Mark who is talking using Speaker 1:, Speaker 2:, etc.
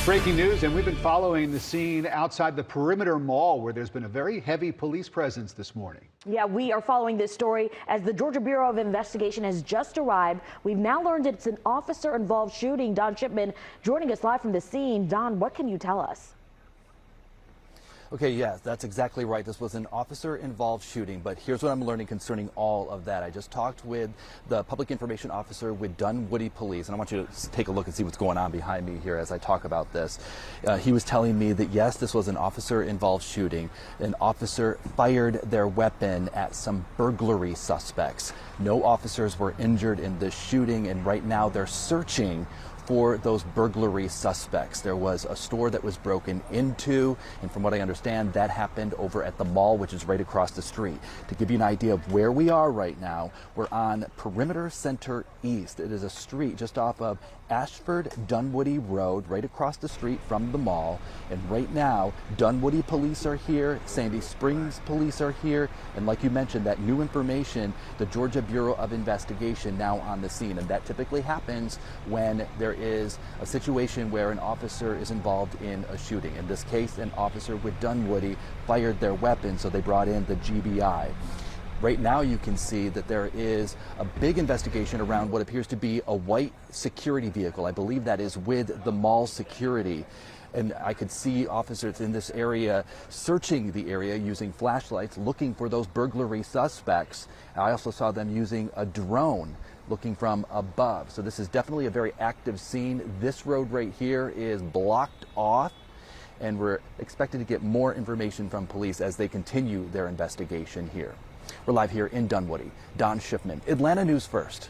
Speaker 1: Breaking news, and we've been following the scene outside the Perimeter Mall where there's been a very heavy police presence this morning.
Speaker 2: Yeah, we are following this story as the Georgia Bureau of Investigation has just arrived. We've now learned it's an officer-involved shooting. Don Shipman joining us live from the scene. Don, what can you tell us?
Speaker 3: Okay, yes, that's exactly right. This was an officer-involved shooting, but here's what I'm learning concerning all of that. I just talked with the public information officer with Dunwoody Police, and I want you to take a look and see what's going on behind me here as I talk about this. He was telling me that, yes, this was an officer-involved shooting. An officer fired their weapon at some burglary suspects. No officers were injured in this shooting, and right now they're searching for those burglary suspects. There was a store that was broken into, and from what I understand, that happened over at the mall, which is right across the street. To give you an idea of where we are right now, we're on Perimeter Center East. It is a street just off of Ashford Dunwoody Road, right across the street from the mall. And right now, Dunwoody police are here, Sandy Springs police are here, and like you mentioned, that new information, the Georgia Bureau of Investigation now on the scene. And that typically happens when there is a situation where an officer is involved in a shooting. In this case, an officer with Dunwoody fired their weapon, so they brought in the GBI. Right now you can see that there is a big investigation around what appears to be a white security vehicle. I believe that is with the mall security. And I could see officers in this area searching the area using flashlights, looking for those burglary suspects. I also saw them using a drone looking from above. So this is definitely a very active scene. This road right here is blocked off, and we're expected to get more information from police as they continue their investigation here. We're live here in Dunwoody. Don Shipman, Atlanta News First.